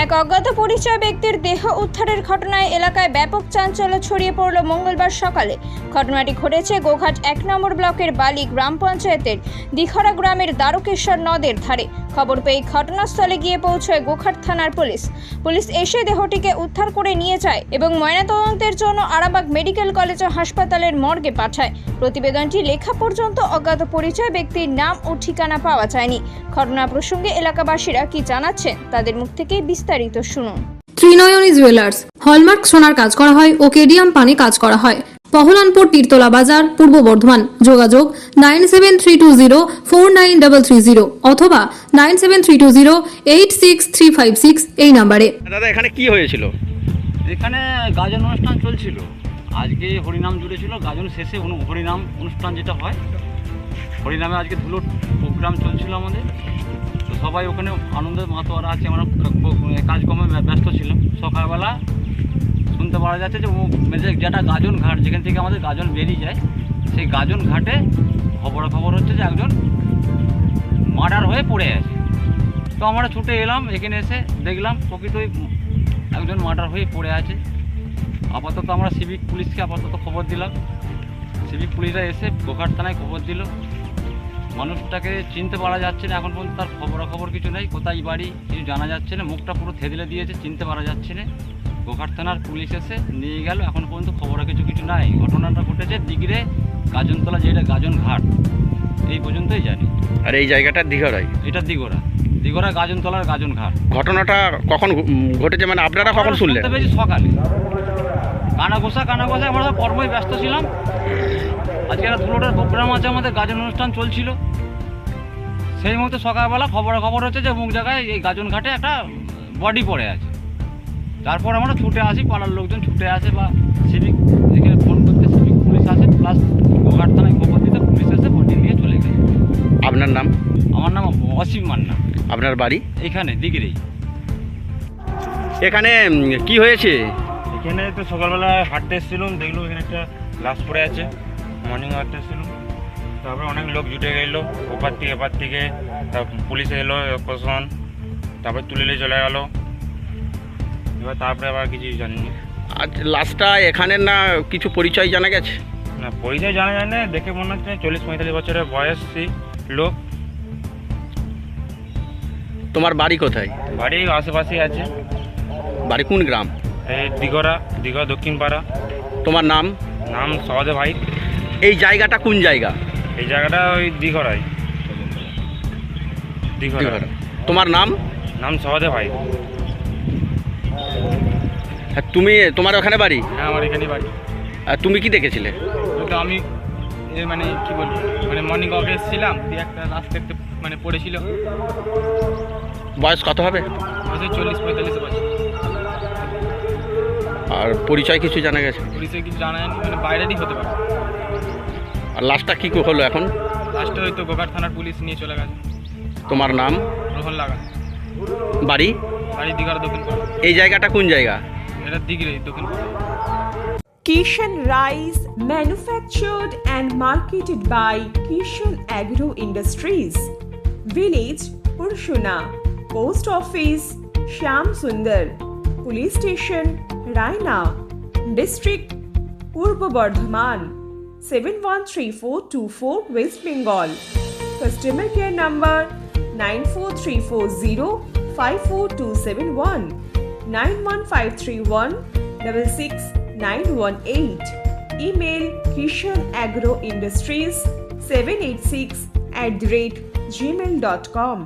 এক অজ্ঞাত পরিচয় ব্যক্তির দেহ উদ্ধারের ঘটনায় এলাকায় ব্যাপক চাঞ্চল্য ছড়িয়ে পড়ল মঙ্গলবার সকালে। ঘটনাটি ঘটেছে গোঘাট ১ নম্বর ব্লকের বালি গ্রাম পঞ্চায়েতের দিঘরা গ্রামের দ্বারকেশ্বর নদের ধারে। খবর পেয়ে ঘটনাস্থলে গিয়ে পৌঁছয় গোঘাট থানার পুলিশ এসে দেহটিকে উদ্ধার করে নিয়ে যায় এবং ময়নাতদন্তের জন্য আরামবাগ মেডিকেল কলেজ ও হাসপাতালের মর্গে পাঠায়। প্রতিবেদনটি লেখা পর্যন্ত অজ্ঞাত পরিচয় ব্যক্তির নাম ও ঠিকানা পাওয়া যায়নি। ঘটনা প্রসঙ্গে এলাকাবাসীরা কি জানাচ্ছেন তাদের মুখ থেকে বিস্তারিত শুনুন। ত্রিনয়নী জুয়েলার্স হলমার্ক সোনার কাজ করা হয় ও কেডিয়াম পানি কাজ করা হয়। পহলানপুর তীরতলা বাজার, পূর্ব বর্ধমান। যোগাযোগ 9732049330 অথবা 9732086356 এই নম্বরে। দাদা, এখানে কি হয়েছিল? এখানে গাজন অনুষ্ঠান চলছিল। আজকে হরিনাম জুড়েছিল। গাজন শেষে হরিনাম অনুষ্ঠান যেটা হয়, হরিনামে আজকে ধুলোর প্রোগ্রাম চলছিল আমাদের। তো সবাই ওখানে আনন্দের মাতোয়ারা আছে। আমরা কাজকর্মে ব্যস্ত ছিলাম। সকালবেলা শুনতে পাওয়া যাচ্ছে যে যেটা গাজন ঘাট, যেখান থেকে আমাদের গাজন বেরিয়ে যায়, সেই গাজন ঘাটে খবর হচ্ছে যে একজন মার্ডার হয়ে পড়ে আছে। তো আমরা ছুটে এলাম, এখানে এসে দেখলাম প্রকৃতই একজন মার্ডার হয়ে পড়ে আছে। আপাতত আমরা সিভিক পুলিশকে খবর দিলাম। সিভিক পুলিশরা এসে গোঘাট থানায় খবর দিল। মানুষটাকে চিনতে পারা যাচ্ছে না, এখন পর্যন্ত তার খবর কিছু নেই। কোথায় বাড়ি কিছু জানা যাচ্ছে না। মুখটা পুরো থেদলে দিয়েছে, চিনতে পারা যাচ্ছে না। গোঘাট থানার পুলিশ এসে নিয়ে গেল, এখন পর্যন্ত কিছু নাই। ঘটনাটা ঘটেছে দিঘরে গাজনতলা, যেটা গাজন ঘাট, এই পর্যন্তই জানি। আর এই জায়গাটা দিঘরাই? এটা দিঘরা গাজনতলার গাজন ঘাট। ঘটনাটা কখন ঘটেছে, মানে আপনারা কখন শুনলেন? সকালে কানাঘোষা আমরা সব কর্মই ব্যস্ত ছিলাম। আজকে একটা ধুলোটার প্রোগ্রাম আছে, আমাদের গাজন অনুষ্ঠান চলছিল। সেই মতো সকালবেলা খবর হচ্ছে যে মুখ জায়গায় এই গাজন ঘাটে একটা বডি পড়ে আছে। তারপর আমরা ছুটে আসি, পাড়ার লোকজন ছুটে আসে বা সিভিক এখানে ফোন করতে সিভিক পুলিশ আসে, প্লাস গোঘাট থানায় খবর দিতে পুলিশ এসে বডি নিয়ে চলে গেছে। আপনার নাম? আমার নাম অসীম মান্না। আপনার বাড়ি? এইখানে দিঘরেই। এখানে কি হয়েছে? এখানে তো সকালবেলা হাঁটতে এসেছিলাম, দেখলাম এখানে একটা লাশ পড়ে আছে। মর্নিং হাঁটতে এসেছিলাম, তারপরে অনেক লোক জুটে গেল, ওপার থেকে এপার থেকে। তারপর পুলিশ এলো, প্রশাসন, তারপরে তুলে নিয়ে চলে গেল। তারপরে আবার কিছু জানিনি। আজ লাশটা এখানে না কিছু পরিচয় জানা গেছে? না, পরিচয় জানা যায় না। দেখে মনে হচ্ছে 40-45 বছরের বয়সী লোক। তোমার বাড়ি কোথায়? বাড়ি আশেপাশেই আছে। বাড়ি কোন গ্রাম? এই দিঘরা দক্ষিণ পাড়া। তোমার নাম? নাম সহদে ভাই। এই জায়গাটা কোন জায়গা? এই জায়গাটা ওই দিঘরাই। দিঘরা। তোমার নাম? নাম সহদে ভাই। হ্যাঁ, তোমার ওখানে বাড়ি? হ্যাঁ, আমার এখানেই বাড়ি। আর তুমি কি দেখেছিলে? তো আমি মানে কি বলবো, মানে মর্নিং ওয়াকে এসেছিলাম, দিয়ে একটা রাস্তা দেখতে মানে পড়েছিল। বয়স কত হবে? 40-45 বছর। আর পরিচয় কিছু জানা গেছে? পুলিশের কিছু জানা যায়নি, মানে বাইরেরই হতে পারে। আর লাশটা কি হলো এখন? লাস্টে হয়তো গোঘাট থানার পুলিশ নিয়ে চলে গেছে। তোমার নাম? রোহন লাগা। বাড়ি? বাড়ি দিঘার দক্ষিণ পাড়া। এই জায়গাটা কোন জায়গা? এটা দিঘরে দক্ষিণ পাড়া। Kishan Rice, manufactured and marketed by Kishan Agro Industries. Village Purshuna. Post Office Shyam Sundar. Police Station Raina. District Purba Bardhaman. 713424 West Bengal. Customer care number 94340 91531 66918. Email kishanagroindustries786@gmail.com.